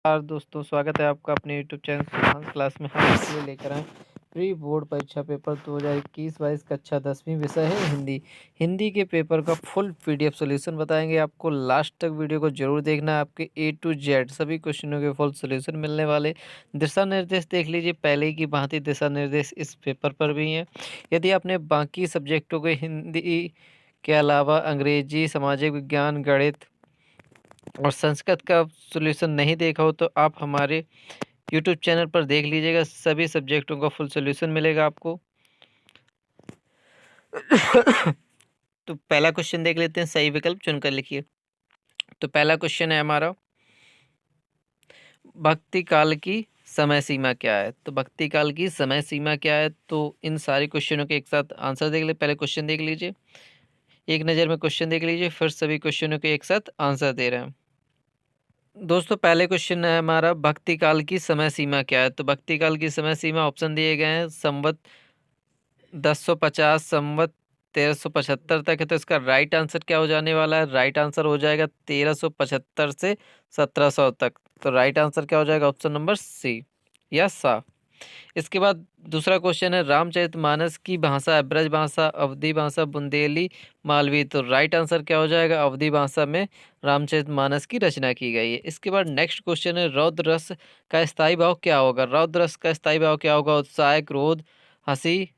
नमस्कार दोस्तों, स्वागत है आपका अपने यूट्यूब चैनल सिद्धांत क्लास में। हम आपके लिए लेकर आए प्री बोर्ड परीक्षा पेपर 2021-22 कक्षा 10वीं विषय है हिंदी। हिंदी के पेपर का फुल पीडीएफ सॉल्यूशन बताएंगे आपको। लास्ट तक वीडियो को जरूर देखना है, आपके ए टू जेड सभी क्वेश्चनों के फुल सॉल्यूशन मिलने वाले। दिशा निर्देश देख लीजिए, पहले ही की भांति दिशा निर्देश इस पेपर पर भी हैं। यदि आपने बाकी सब्जेक्टों के हिंदी के अलावा अंग्रेजी, सामाजिक विज्ञान, गणित और संस्कृत का सॉल्यूशन नहीं देखा हो तो आप हमारे यूट्यूब चैनल पर देख लीजिएगा, सभी सब्जेक्टों का फुल सॉल्यूशन मिलेगा आपको। तो पहला क्वेश्चन देख लेते हैं, सही विकल्प चुनकर लिखिए। तो पहला क्वेश्चन है हमारा, भक्ति काल की समय सीमा क्या है। तो भक्ति काल की समय सीमा क्या है, तो इन सारे क्वेश्चनों के एक साथ आंसर देख ले। पहले क्वेश्चन देख लीजिए, एक नज़र में क्वेश्चन देख लीजिए, फिर सभी क्वेश्चनों के एक साथ आंसर दे रहे हैं। दोस्तों पहले क्वेश्चन है हमारा, भक्ति काल की समय सीमा क्या है। तो भक्ति काल की समय सीमा ऑप्शन दिए गए हैं, संवत 1050 संवत 1375 तक है। तो इसका राइट आंसर क्या हो जाने वाला है, राइट आंसर हो जाएगा 1375 से 1700 तक। तो राइट आंसर क्या हो जाएगा, ऑप्शन नंबर सी या सा। इसके बाद दूसरा क्वेश्चन है, रामचरितमानस की भाषा है ब्रज भाषा, अवधी भाषा, बुंदेली, मालवी। तो राइट आंसर क्या हो जाएगा, अवधी भाषा में रामचरितमानस की रचना की गई है। इसके बाद नेक्स्ट क्वेश्चन है, रौद्र रस का स्थायी भाव क्या होगा। रौद्र रस का स्थायी भाव क्या होगा, उत्साह, क्रोध, हंसी,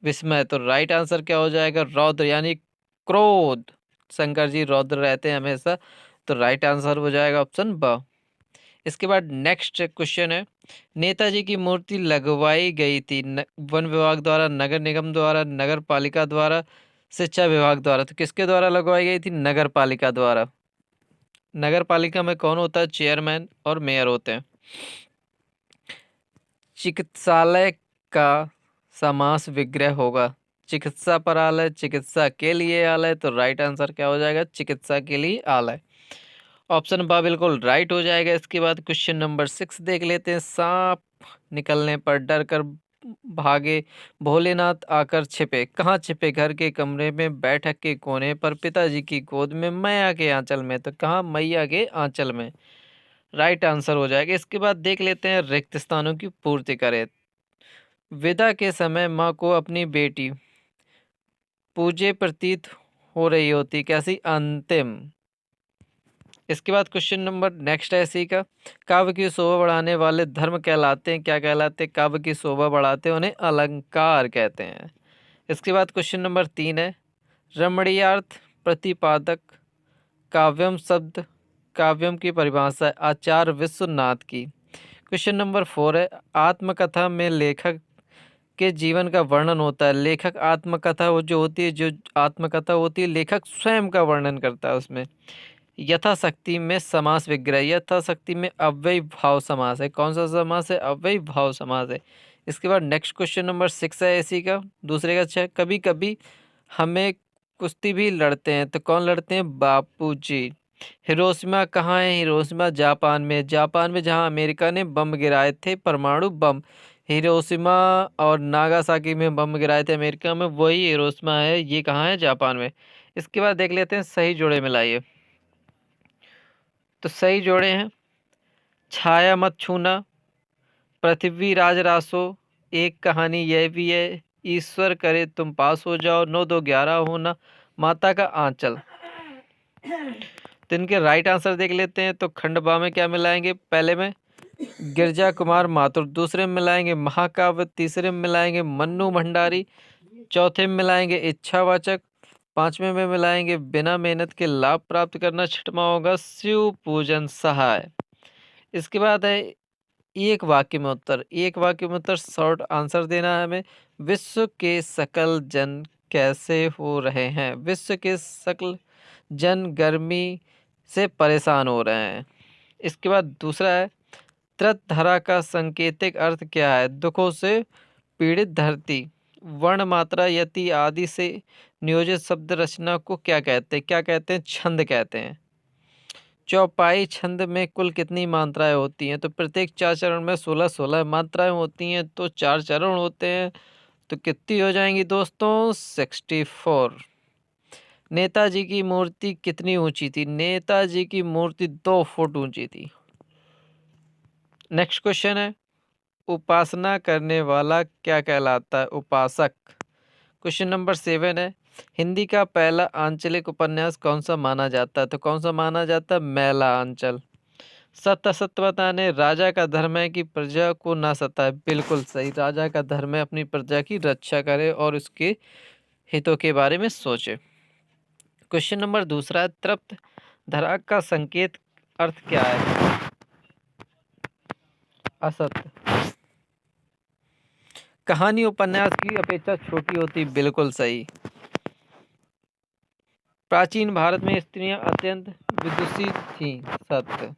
विस्मय। तो राइट आंसर क्या हो जाएगा, रौद्र यानी क्रोध। शंकर जी रौद्र रहते हैं हमेशा, तो राइट आंसर हो जाएगा ऑप्शन ब। इसके बाद नेक्स्ट क्वेश्चन है, नेताजी की मूर्ति लगवाई गई थी वन विभाग द्वारा, नगर निगम द्वारा, नगर पालिका द्वारा, शिक्षा विभाग द्वारा। तो किसके द्वारा लगवाई गई थी, नगर पालिका द्वारा। नगर पालिका में कौन होता है, चेयरमैन और मेयर होते हैं। चिकित्सालय का समास विग्रह होगा, चिकित्सा पर आलय, चिकित्सा के लिए आलय। तो राइट आंसर क्या हो जाएगा, चिकित्सा के लिए आलय। ऑप्शन बा बिल्कुल राइट हो जाएगा। इसके बाद क्वेश्चन नंबर 6 देख लेते हैं, सांप निकलने पर डर कर भागे, भोलेनाथ आकर छिपे। कहाँ छिपे, घर के कमरे में, बैठक के कोने पर, पिताजी की गोद में, मैया के आंचल में। तो कहाँ, मैया के आंचल में। राइट आंसर हो जाएगा। इसके बाद देख लेते हैं, रिक्त स्थानों की पूर्ति करें। विदा के समय माँ को अपनी बेटी पूजे प्रतीत हो रही होती, कैसी, अंतिम। इसके बाद क्वेश्चन नंबर नेक्स्ट है इसी का, काव्य की शोभा बढ़ाने वाले धर्म कहलाते हैं, क्या कहलाते हैं, काव्य की शोभा बढ़ाते हैं उन्हें अलंकार कहते हैं। इसके बाद क्वेश्चन नंबर 3 है, रमणीयार्थ प्रतिपादक काव्यम शब्द, काव्यम की परिभाषा है आचार्य विश्वनाथ की। क्वेश्चन नंबर 4 है, आत्मकथा में लेखक के जीवन का वर्णन होता है। लेखक आत्मकथा वो जो होती है, जो आत्मकथा होती है, लेखक स्वयं का वर्णन करता है उसमें। यथाशक्ति में समास विग्रह, यथाशक्ति में अव्ययी भाव समास है। कौन सा समास है, अव्ययी भाव समास है। इसके बाद नेक्स्ट क्वेश्चन नंबर 6 है इसी का, दूसरे का। अच्छा, कभी कभी हमें कुश्ती भी लड़ते हैं, तो कौन लड़ते हैं, बापूजी। हिरोशिमा कहाँ है, हिरोशिमा जापान में, जापान में जहाँ अमेरिका ने बम गिराए थे, परमाणु बम। हिरोशिमा और नागासाकी में बम गिराए थे अमेरिका में, वही हिरोशिमा है, ये कहाँ है, जापान में। इसके बाद देख लेते हैं, सही जोड़े मिलाइए। तो सही जोड़े हैं, छाया मत छूना, पृथ्वी राज रासो, एक कहानी यह भी है, ईश्वर करे तुम पास हो जाओ, 9 2 11 होना, माता का आंचल। तो इनके राइट आंसर देख लेते हैं। तो खंडवा में क्या मिलाएंगे, पहले में गिरजा कुमार माथुर, दूसरे में मिलाएंगे महाकाव्य, तीसरे में मिलाएंगे मन्नू भंडारी, चौथे में मिलाएंगे इच्छावाचक, पांचवें में मिलाएंगे बिना मेहनत के लाभ प्राप्त करना, छठवां होगा शिव पूजन सहाय। इसके बाद है एक वाक्य में उत्तर, एक वाक्य में उत्तर शॉर्ट आंसर देना है हमें। विश्व के सकल जन कैसे हो रहे हैं, विश्व के सकल जन गर्मी से परेशान हो रहे हैं। इसके बाद दूसरा है, त्रिधरा का सांकेतिक अर्थ क्या है, दुखों से पीड़ित धरती। वर्ण मात्रा यति आदि से नियोजित शब्द रचना को क्या कहते हैं, क्या कहते हैं, छंद कहते हैं। चौपाई छंद में कुल कितनी मात्राएं होती हैं, तो प्रत्येक 4 चरण में 16 16 मात्राएं होती हैं, तो 4 चरण होते हैं, तो कितनी हो जाएंगी दोस्तों, 64। नेताजी की मूर्ति कितनी ऊंची थी, नेताजी की मूर्ति 2 फुट ऊंची थी। नेक्स्ट क्वेश्चन है, उपासना करने वाला क्या कहलाता है? उपासक। क्वेश्चन नंबर 7 है, हिंदी का पहला आंचलिक उपन्यास कौन सा माना जाता है? तो कौन सा माना जाता है? मैला आंचल। सत्य असत्य बताने, राजा का धर्म है कि प्रजा को ना सताए। बिल्कुल सही, राजा का धर्म है अपनी प्रजा की रक्षा करे और उसके हितों के बारे में सोचे। क्वेश्चन नंबर दूसरा है, तृप्त धरा का संकेत अर्थ क्या है? असत्य। कहानी उपन्यास की अपेक्षा छोटी होती। बिल्कुल सही। प्राचीन भारत में स्त्रियां अत्यंत विदुषी थीं। सत्य।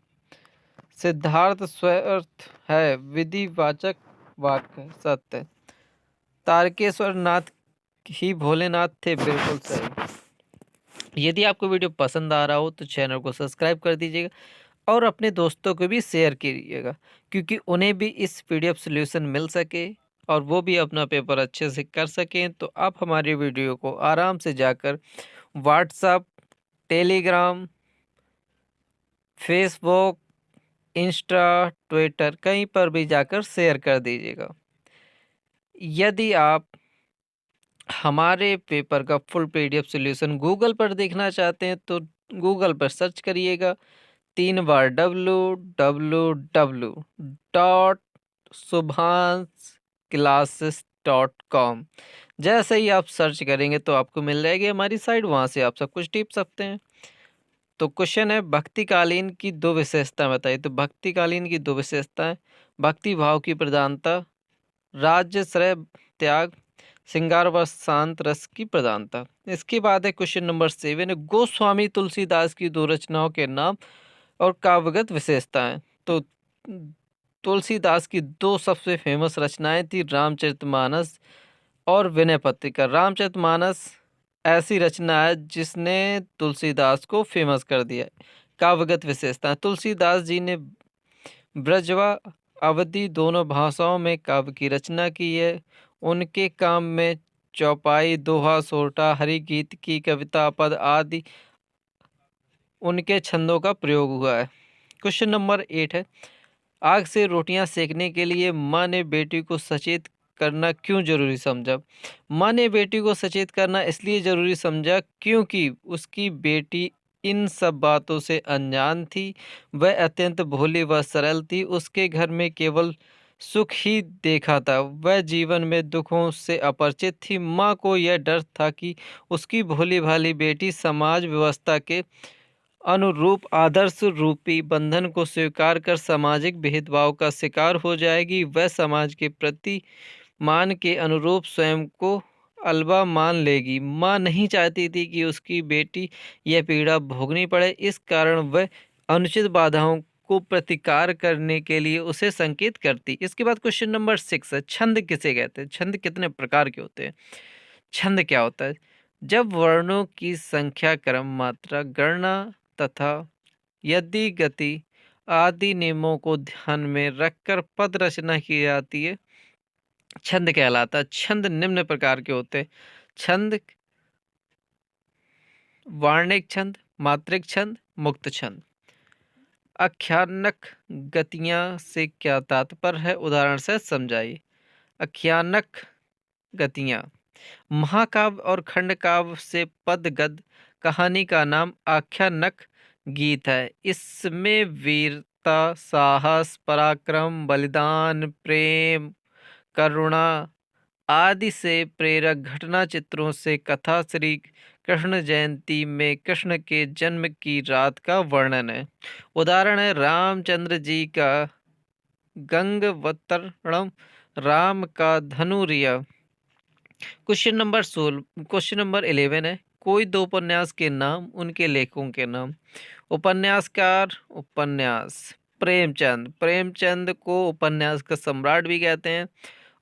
सिद्धार्थ स्वर्थ है विधिवाचक वाक्य। सत्य। तारकेश्वर नाथ ही भोलेनाथ थे। बिल्कुल सही। यदि आपको वीडियो पसंद आ रहा हो तो चैनल को सब्सक्राइब कर दीजिएगा और अपने दोस्तों को भी शेयर कीजिएगा, क्योंकि उन्हें भी इस पीडीएफ सॉल्यूशन मिल सके और वो भी अपना पेपर अच्छे से कर सकें। तो आप हमारी वीडियो को आराम से जाकर WhatsApp, Telegram, Facebook, Insta, Twitter कहीं पर भी जाकर शेयर कर दीजिएगा। यदि आप हमारे पेपर का फुल पीडीएफ सॉल्यूशन गूगल पर देखना चाहते हैं तो गूगल पर सर्च करिएगा 3 बार www.subhansclasses.com। जैसे ही आप सर्च करेंगे तो आपको मिल जाएगी हमारी साइट, वहाँ से आप सब कुछ टिप सकते हैं। तो क्वेश्चन है, भक्तिकालीन की दो विशेषताएं बताइए। तो भक्तिकालीन की दो विशेषताएं, भक्ति भाव की प्रधानता, राज्य श्रेय त्याग, श्रृंगार व शांत रस की प्रधानता। इसके बाद है क्वेश्चन नंबर 7 है, गोस्वामी तुलसीदास की दो रचनाओं के नाम और काव्यगत विशेषताएं। तो तुलसीदास की दो सबसे फेमस रचनाएं थी रामचरितमानस और विनय पत्रिका। रामचरितमानस ऐसी रचना है जिसने तुलसीदास को फेमस कर दिया। काव्यगत विशेषता, तुलसीदास जी ने ब्रज व अवधी दोनों भाषाओं में काव्य की रचना की है। उनके काम में चौपाई, दोहा, सोरठा, हरिगीत की कविता, पद आदि उनके छंदों का प्रयोग हुआ है। क्वेश्चन नंबर 8 है, आग से रोटियां सेकने के लिए माँ ने बेटी को सचेत करना क्यों जरूरी समझा? माँ ने बेटी को सचेत करना इसलिए जरूरी समझा क्योंकि उसकी बेटी इन सब बातों से अनजान थी। वह अत्यंत भोली व सरल थी। उसके घर में केवल सुख ही देखा था। वह जीवन में दुखों से अपरिचित थी। माँ को यह डर था कि उसकी भोली भाली बेटी समाज व्यवस्था के अनुरूप आदर्श रूपी बंधन को स्वीकार कर सामाजिक भेदभाव का शिकार हो जाएगी। वह समाज के प्रति मान के अनुरूप स्वयं को अलवा मान लेगी। माँ नहीं चाहती थी कि उसकी बेटी यह पीड़ा भोगनी पड़े। इस कारण वह अनुचित बाधाओं को प्रतिकार करने के लिए उसे संकेत करती। इसके बाद क्वेश्चन नंबर 6 है, छंद किसे कहते हैं? छंद कितने प्रकार के होते हैं? छंद क्या होता है? जब वर्णों की संख्या, क्रम, मात्रा, गणना तथा यदि गति आदि नियमों को ध्यान में रखकर पद रचना की जाती है, छंद कहलाता है। छंद निम्न प्रकार के होते हैं। छंद, वार्णिक छंद, मात्रिक छंद, मुक्त छंद। आख्यानक गतियां से क्या तात्पर्य है? उदाहरण से समझाइए। आख्यानक गतियां, महाकाव्य और खंडकाव्य से पद गद कहानी का नाम आख्यानक गीत है। इसमें वीरता, साहस, पराक्रम, बलिदान, प्रेम, करुणा आदि से प्रेरक घटना चित्रों से कथा श्री कृष्ण जयंती में कृष्ण के जन्म की रात का वर्णन है। उदाहरण है रामचंद्र जी का गंगवतरणम, राम का धनुरिया। क्वेश्चन नंबर 11 है, कोई दो उपन्यास के नाम, उनके लेखकों के नाम। उपन्यासकार, उपन्यास प्रेमचंद। प्रेमचंद को उपन्यास का सम्राट भी कहते हैं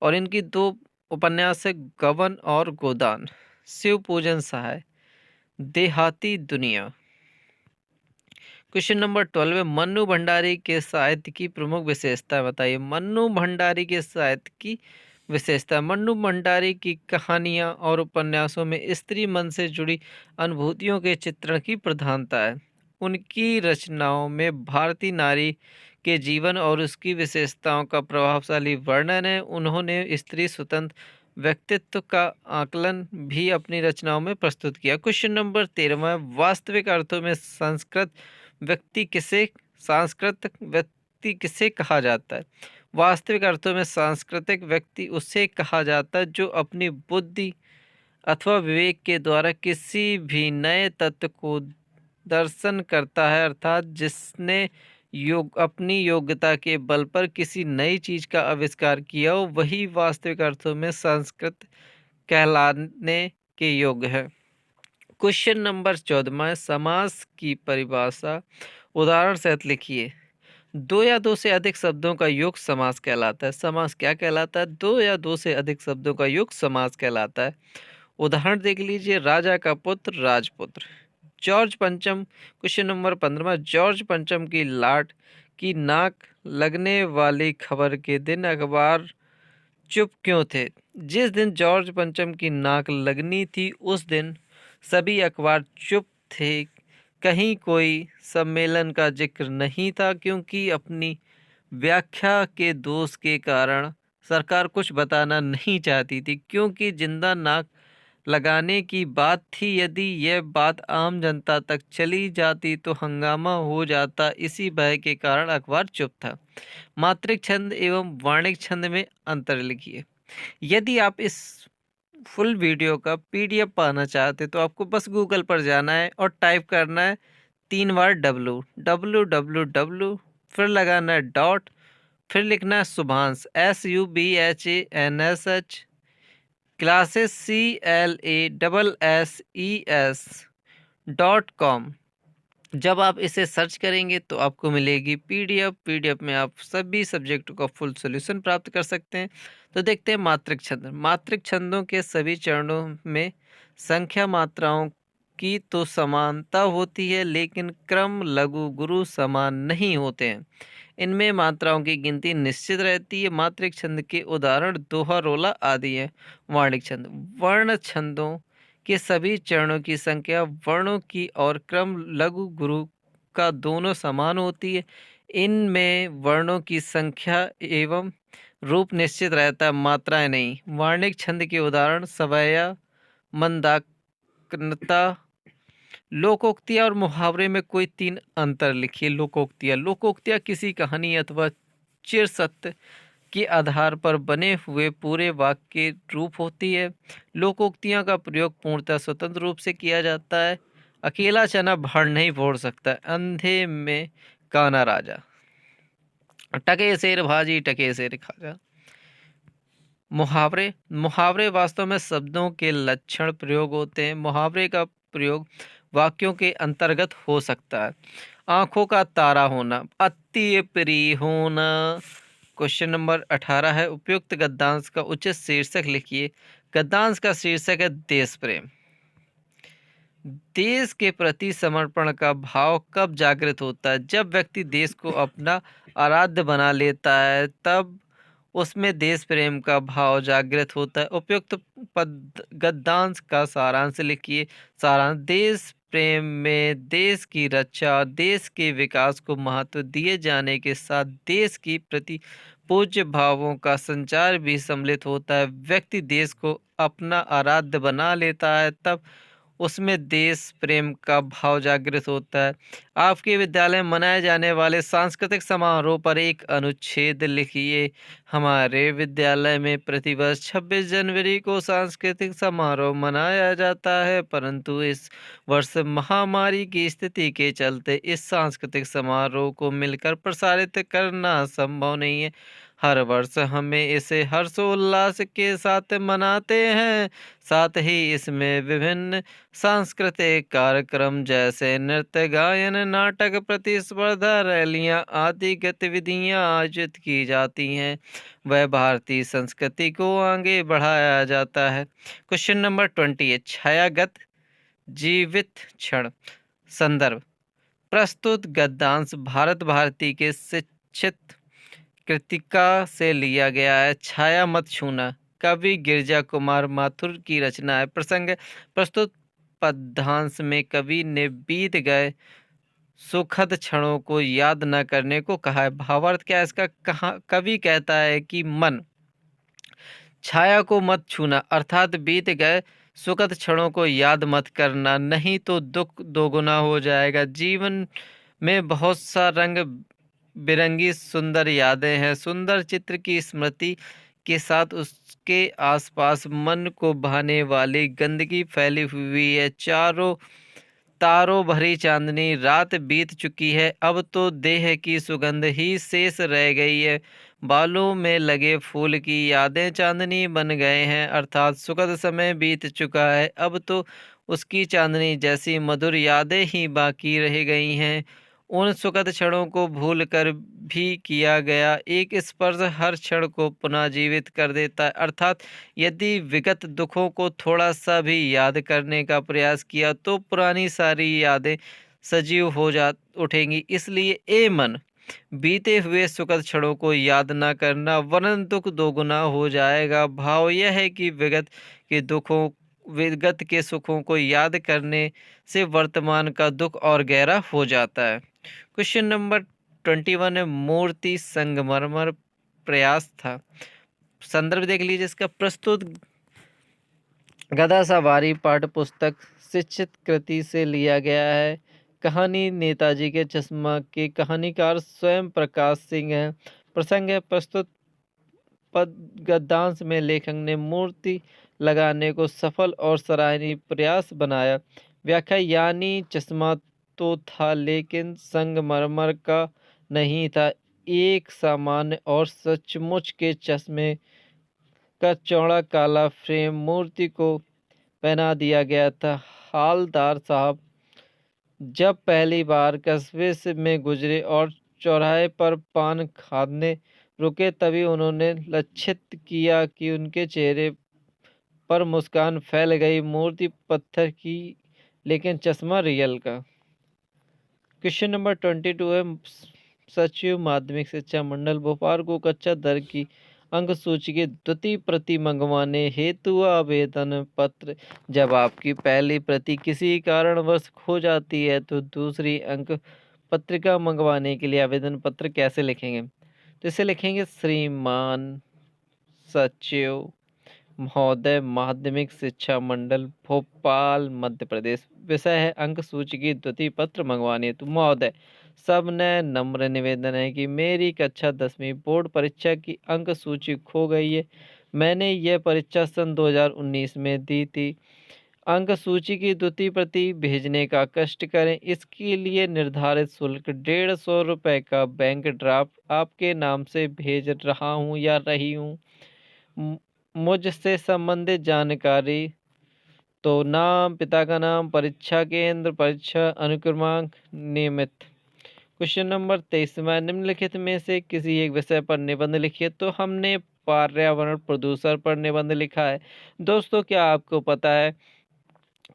और इनकी दो उपन्यास है गबन और गोदान। शिव पूजन सहाय, देहाती दुनिया। क्वेश्चन नंबर 12 है, मन्नू भंडारी के साहित्य की प्रमुख विशेषता बताइए। मन्नू भंडारी के साहित्य की विशेषता, मन्नू भंडारी की कहानियां और उपन्यासों में स्त्री मन से जुड़ी अनुभूतियों के चित्रण की प्रधानता है। उनकी रचनाओं में भारतीय नारी के जीवन और उसकी विशेषताओं का प्रभावशाली वर्णन है। उन्होंने स्त्री स्वतंत्र व्यक्तित्व का आकलन भी अपनी रचनाओं में प्रस्तुत किया। क्वेश्चन नंबर 13, वास्तविक अर्थों में सांस्कृतिक व्यक्ति किसे कहा जाता है? वास्तविक अर्थों में सांस्कृतिक व्यक्ति उसे कहा जाता है जो अपनी बुद्धि अथवा विवेक के द्वारा किसी भी नए तत्व को दर्शन करता है, अर्थात जिसने अपनी योग्यता के बल पर किसी नई चीज का आविष्कार किया हो, वही वास्तविक अर्थों में संस्कृत कहलाने के योग्य है। क्वेश्चन नंबर 14, समास की परिभाषा उदाहरण सहित लिखिए। दो या दो से अधिक शब्दों का योग समास कहलाता है। समास क्या कहलाता है? दो या दो से अधिक शब्दों का योग समास कहलाता है। उदाहरण देख लीजिए, राजा का पुत्र राजपुत्र। जॉर्ज पंचम, क्वेश्चन नंबर 15, जॉर्ज पंचम की लाट की नाक लगने वाली खबर के दिन अखबार चुप क्यों थे? जिस दिन जॉर्ज पंचम की नाक लगनी थी उस दिन सभी अखबार चुप थे। कहीं कोई सम्मेलन का जिक्र नहीं था, क्योंकि अपनी व्याख्या के दोष के कारण सरकार कुछ बताना नहीं चाहती थी। क्योंकि जिंदा नाक लगाने की बात थी, यदि यह बात आम जनता तक चली जाती तो हंगामा हो जाता। इसी भय के कारण अखबार चुप था। मात्रिक छंद एवं वाणिक छंद में अंतर लिखिए। यदि आप इस फुल वीडियो का पीडीएफ पाना चाहते तो आपको बस गूगल पर जाना है और टाइप करना है 3 बार www, फिर लगाना है डॉट, फिर लिखना है शुभांश SUBHANSH क्लासेस CLASSES.com। जब आप इसे सर्च करेंगे तो आपको मिलेगी पीडीएफ में आप सभी सब्जेक्टों का फुल सॉल्यूशन प्राप्त कर सकते हैं। तो देखते हैं मात्रिक छंद। मात्रिक छंदों के सभी चरणों में संख्या मात्राओं की तो समानता होती है, लेकिन क्रम, लघु, गुरु समान नहीं होते हैं। इनमें मात्राओं की गिनती निश्चित रहती है। मात्रिक छंद के उदाहरण दोहा, रोला आदि हैं। वाणिक छंद, वर्ण छंदों के सभी चरणों की संख्या वर्णों की और क्रम, लघु, गुरु का दोनों समान होती है। इनमें वर्णों की संख्या एवं रूप निश्चित रहता है, मात्राएं नहीं। वार्णिक छंद के उदाहरण सवैया, मंदाकिनता। लोकोक्तियां और मुहावरे में कोई 3 अंतर लिखिए। लोकोक्तियां किसी कहानी अथवा चिर सत्य के आधार पर बने हुए पूरे वाक्य के रूप होती है। लोकोक्तियों का प्रयोग पूर्णतः स्वतंत्र रूप से किया जाता है। अकेला चना भाड़ नहीं फोड़ सकता, अंधे में काना राजा। टके शेर भाजी, टके शेर खाजा। मुहावरे वास्तव में शब्दों के लक्षण प्रयोग होते हैं। मुहावरे का प्रयोग वाक्यों के अंतर्गत हो सकता है। आंखों का तारा होना, अति प्रिय होना। क्वेश्चन नंबर 18 है, उपयुक्त गद्यांश का उचित शीर्षक लिखिए। गद्यांश का शीर्षक है देश प्रेम। देश के प्रति समर्पण का भाव कब जागृत होता है? जब व्यक्ति देश को अपना आराध्य बना लेता है, तब उसमें देश प्रेम का भाव जागृत होता है। उपयुक्त गद्यांश का सारांश लिखिए। सारांश, देश प्रेम में देश की रक्षा, देश के विकास को महत्व दिए जाने के साथ देश की प्रति पूज्य भावों का संचार भी सम्मिलित होता है। व्यक्ति देश को अपना आराध्य बना लेता है, तब उसमें देश प्रेम का भाव जागृत होता है। आपके विद्यालय में मनाए जाने वाले सांस्कृतिक समारोह पर एक अनुच्छेद लिखिए। हमारे विद्यालय में प्रतिवर्ष 26 जनवरी को सांस्कृतिक समारोह मनाया जाता है, परंतु इस वर्ष महामारी की स्थिति के चलते इस सांस्कृतिक समारोह को मिलकर प्रसारित करना संभव नहीं है। हर वर्ष हमें इसे हर्षोल्लास के साथ मनाते हैं। साथ ही इसमें विभिन्न सांस्कृतिक कार्यक्रम जैसे नृत्य, गायन, नाटक, प्रतिस्पर्धा, रैलियां आदि गतिविधियां आयोजित की जाती हैं। वह भारतीय संस्कृति को आगे बढ़ाया जाता है। क्वेश्चन नंबर 20 है, छायागत जीवित क्षण। संदर्भ, प्रस्तुत गद्यांश भारत भारती के शिक्षित कृतिका से लिया गया है। छाया मत छूना, कवि गिरजा कुमार माथुर की रचना है। प्रसंग, प्रस्तुत पद्यांश में कवि ने बीत गए सुखद क्षणों को याद न करने को कहा है। भावार्थ क्या है इसका? कहा कवि कहता है कि मन छाया को मत छूना, अर्थात बीत गए सुखद क्षणों को याद मत करना, नहीं तो दुख दोगुना हो जाएगा। जीवन में बहुत सा रंग बिरंगी सुंदर यादें हैं। सुंदर चित्र की स्मृति के साथ उसके आसपास मन को भाने वाली गंदगी फैली हुई है। चारों तारों भरी चांदनी रात बीत चुकी है, अब तो देह की सुगंध ही शेष रह गई है। बालों में लगे फूल की यादें चांदनी बन गए हैं, अर्थात सुखद समय बीत चुका है, अब तो उसकी चांदनी जैसी मधुर यादें ही बाकी रह गई हैं। उन सुखद क्षणों को भूल कर भी किया गया एक स्पर्श हर क्षण को पुनः जीवित कर देता है, अर्थात यदि विगत दुखों को थोड़ा सा भी याद करने का प्रयास किया तो पुरानी सारी यादें सजीव हो जा उठेंगी। इसलिए ए मन, बीते हुए सुखद क्षणों को याद न करना, वरन दुख दोगुना हो जाएगा। भाव यह है कि विगत के सुखों को याद करने से वर्तमान का दुख और गहरा हो जाता है। क्वेश्चन नंबर 21 है, मूर्ति संगमरमर प्रयास था। संदर्भ देख लीजिए इसका। प्रस्तुत गदा सवारी पाठ्य पुस्तक शिक्षित कृति से लिया गया है। कहानी नेताजी के चश्मा के कहानीकार स्वयं प्रकाश सिंह है। प्रसंग है, प्रस्तुत पद गद्यांश में लेखक ने मूर्ति लगाने को सफल और सराहनीय प्रयास बनाया। व्याख्या, यानी चश्मा तो था लेकिन संगमरमर का नहीं था। एक सामान्य और सचमुच के चश्मे का चौड़ा काला फ्रेम मूर्ति को पहना दिया गया था। हालदार साहब जब पहली बार कस्बे में गुजरे और चौराहे पर पान खाने रुके, तभी उन्होंने लक्षित किया कि उनके चेहरे पर मुस्कान फैल गई। मूर्ति पत्थर की लेकिन चश्मा रियल का। क्वेश्चन नंबर 22 है, सचिव माध्यमिक शिक्षा मंडल भोपाल को कक्षा दर की अंक सूची की द्वितीय प्रति मंगवाने हेतु आवेदन पत्र। जब आपकी पहली प्रति किसी कारणवश खो जाती है तो दूसरी अंक पत्रिका मंगवाने के लिए आवेदन पत्र कैसे लिखेंगे? तो इसे लिखेंगे, श्रीमान सचिव महोदय, माध्यमिक शिक्षा मंडल भोपाल मध्य प्रदेश। विषय है अंक सूची की द्वितीय पत्र मंगवाने हेतु। महोदय, सबने नम्र निवेदन है कि मेरी कक्षा 10वीं बोर्ड परीक्षा की अंक सूची खो गई है। मैंने यह परीक्षा सन 2019 में दी थी। अंक सूची की द्वितीय प्रति भेजने का कष्ट करें। इसके लिए निर्धारित शुल्क 150 रुपये का बैंक ड्राफ्ट आपके नाम से भेज रहा हूँ या रही हूँ। मुझसे संबंधित जानकारी तो नाम, पिता का नाम, परीक्षा केंद्र, परीक्षा अनुक्रमांक, नियमित। क्वेश्चन नंबर 23 में, निम्नलिखित में से किसी एक विषय पर निबंध लिखिए। तो हमने पर्यावरण प्रदूषण पर निबंध लिखा है। दोस्तों, क्या आपको पता है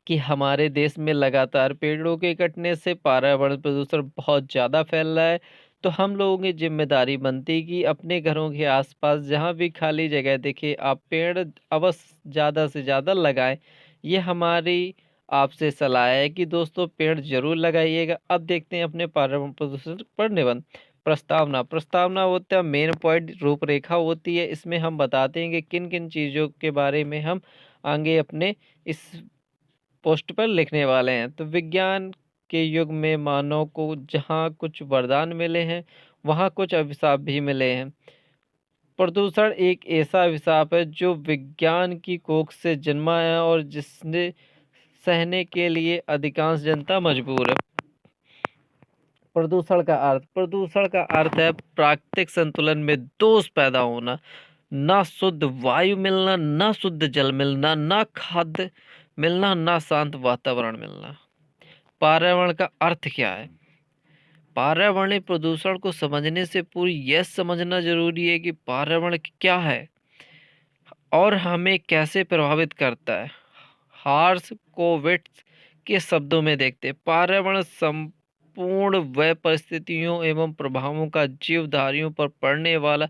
कि हमारे देश में लगातार पेड़ों के कटने से पर्यावरण प्रदूषण बहुत ज़्यादा फैल रहा है। तो हम लोगों की जिम्मेदारी बनती है कि अपने घरों के आसपास जहाँ भी खाली जगह दिखे आप पेड़ अवश्य ज़्यादा से ज़्यादा लगाएं। ये हमारी आपसे सलाह है कि दोस्तों पेड़ जरूर लगाइएगा। अब देखते हैं अपने पर्यावरण प्रदूषण पर निबंध। प्रस्तावना। प्रस्तावना होता है मेन पॉइंट, रूपरेखा होती है। इसमें हम बताते हैं कि किन किन चीज़ों के बारे में हम आगे अपने इस पोस्ट पर लिखने वाले हैं। तो विज्ञान के युग में मानव को जहाँ कुछ वरदान मिले हैं वहाँ कुछ अभिशाप भी मिले हैं। प्रदूषण एक ऐसा अभिशाप है जो विज्ञान की कोख से जन्मा है और जिसने सहने के लिए अधिकांश जनता मजबूर है। प्रदूषण का अर्थ है प्राकृतिक संतुलन में दोष पैदा होना। ना शुद्ध वायु मिलना, ना शुद्ध जल मिलना, ना खाद्य मिलना, ना शांत वातावरण मिलना। पर्यावरण का अर्थ क्या है? पर्यावरणीय प्रदूषण को समझने से पूरी यह समझना जरूरी है कि पर्यावरण क्या है और हमें कैसे प्रभावित करता है। हार्स कोविट्स के शब्दों में देखते, पर्यावरण संपूर्ण वह परिस्थितियों एवं प्रभावों का जीवधारियों पर पड़ने वाला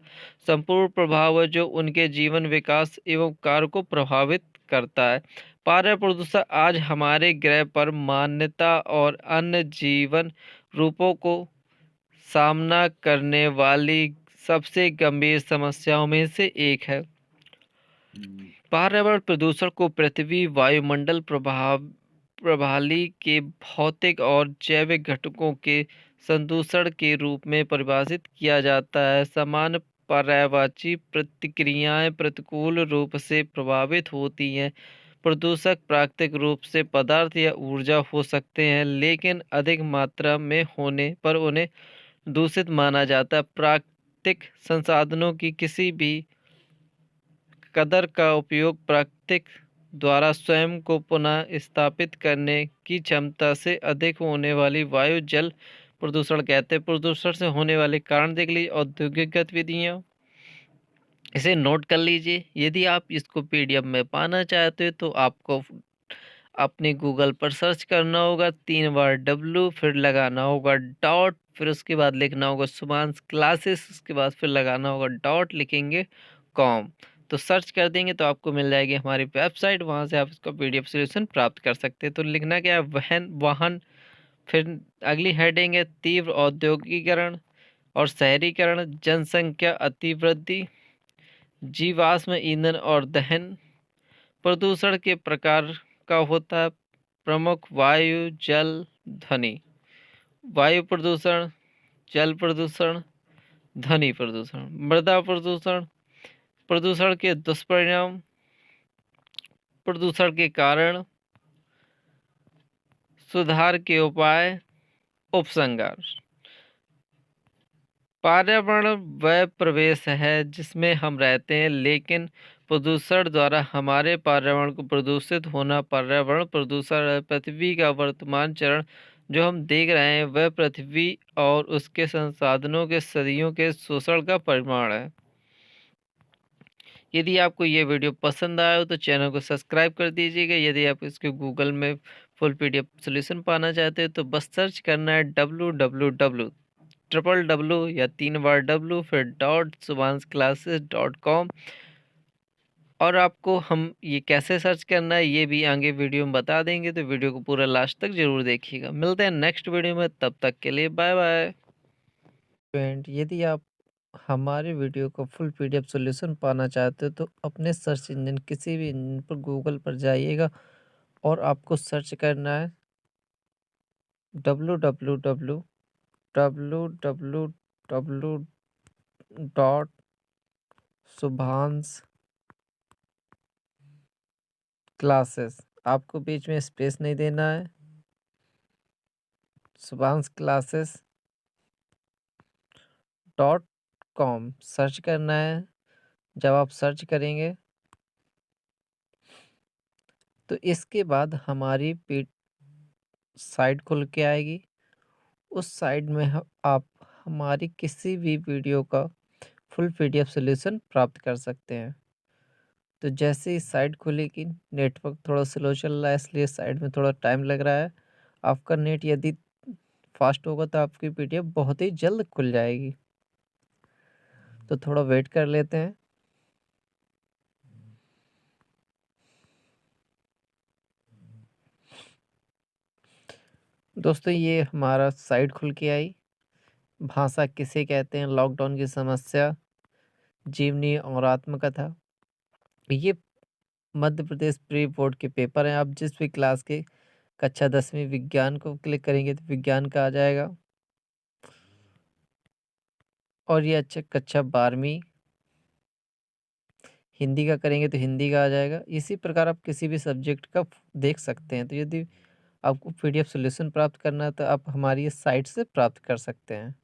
संपूर्ण प्रभाव है जो उनके जीवन, विकास एवं कार्य को प्रभावित करता है। पर्यावरण प्रदूषण आज हमारे ग्रह पर मानवता और अन्य जीवन रूपों को सामना करने वाली सबसे गंभीर समस्याओं में से एक है। पर्यावरण प्रदूषण को पृथ्वी वायुमंडल प्रणाली के भौतिक और जैविक घटकों के संदूषण के रूप में परिभाषित किया जाता है। सामान्य पर्यावरणीय प्रतिक्रियाएं प्रतिकूल रूप से प्रभावित होती हैं। प्रदूषक प्राकृतिक रूप से पदार्थ या ऊर्जा हो सकते हैं, लेकिन अधिक मात्रा में होने पर उन्हें दूषित माना जाता है। प्राकृतिक संसाधनों की किसी भी कदर का उपयोग प्राकृतिक द्वारा स्वयं को पुनः स्थापित करने की क्षमता से अधिक होने वाली वायु जल प्रदूषण कहते हैं। प्रदूषण से होने वाले कारण देख लीजिए। औद्योगिक गतिविधियां, इसे नोट कर लीजिए। यदि आप इसको पीडीएफ में पाना चाहते हो तो आपको अपने गूगल पर सर्च करना होगा, 3 बार W, फिर लगाना होगा डॉट, फिर उसके बाद लिखना होगा शुभांश क्लासेस, उसके बाद फिर लगाना होगा डॉट, लिखेंगे कॉम। तो सर्च कर देंगे तो आपको मिल जाएगी हमारी वेबसाइट, वहां से आप इसका पीडीएफ सोल्यूशन प्राप्त कर सकते हैं। तो लिखना क्या है, वाहन, फिर अगली हेडिंग है तीव्र औद्योगिकरण और शहरीकरण, जनसंख्या अतिवृद्धि, जीवाश्म ईंधन और दहन। प्रदूषण के प्रकार का होता है प्रमुख वायु, जल, ध्वनि। वायु प्रदूषण, जल प्रदूषण, ध्वनि प्रदूषण। मृदा प्रदूषण, प्रदूषण के दुष्परिणाम, प्रदूषण के कारण, सुधार के उपाय, उपसंहार। पर्यावरण वह प्रवेश है जिसमें हम रहते हैं, लेकिन प्रदूषण द्वारा हमारे पर्यावरण को प्रदूषित होना पर्यावरण प्रदूषण है। पृथ्वी का वर्तमान चरण जो हम देख रहे हैं वह पृथ्वी और उसके संसाधनों के सदियों के शोषण का परिणाम है। यदि आपको ये वीडियो पसंद आया हो तो चैनल को सब्सक्राइब कर दीजिएगा। यदि आप इसके गूगल में फुल पीडीएफ सॉल्यूशन पाना चाहते हो तो बस सर्च करना है www या 3 बार W, फिर डॉट subhansclasses.com। और आपको हम ये कैसे सर्च करना है ये भी आगे वीडियो में बता देंगे, तो वीडियो को पूरा लास्ट तक जरूर देखिएगा। मिलते हैं नेक्स्ट वीडियो में, तब तक के लिए बाय बाय। फ्रेंड, यदि आप हमारे वीडियो का फुल पीडीएफ सॉल्यूशन पाना चाहते हो तो अपने सर्च इंजन किसी भी इंजन पर गूगल पर जाइएगा और आपको सर्च करना है www डॉट शुभांश क्लासेस, आपको बीच में स्पेस नहीं देना है, शुभांश क्लासेस .com सर्च करना है। जब आप सर्च करेंगे तो इसके बाद हमारी साइट खुल के आएगी। उस साइट में आप हमारी किसी भी वीडियो का फुल पीडीएफ सॉल्यूशन प्राप्त कर सकते हैं। तो जैसे ही साइट खुलेगी, नेटवर्क थोड़ा स्लो चल रहा है इसलिए साइट में थोड़ा टाइम लग रहा है। आपका नेट यदि फास्ट होगा तो आपकी पीडीएफ बहुत ही जल्द खुल जाएगी, तो थोड़ा वेट कर लेते हैं। दोस्तों, ये हमारा साइट खुल के आई। भाषा किसे कहते हैं, लॉकडाउन की समस्या, जीवनी और आत्मकथा। ये मध्य प्रदेश प्री बोर्ड के पेपर हैं। आप जिस भी क्लास के कक्षा 10वीं विज्ञान को क्लिक करेंगे तो विज्ञान का आ जाएगा, और ये अच्छा कक्षा 12वीं हिंदी का करेंगे तो हिंदी का आ जाएगा। इसी प्रकार आप किसी भी सब्जेक्ट का देख सकते हैं। तो यदि आपको पीडीएफ सॉल्यूशन प्राप्त करना है तो आप हमारी इस साइट से प्राप्त कर सकते हैं।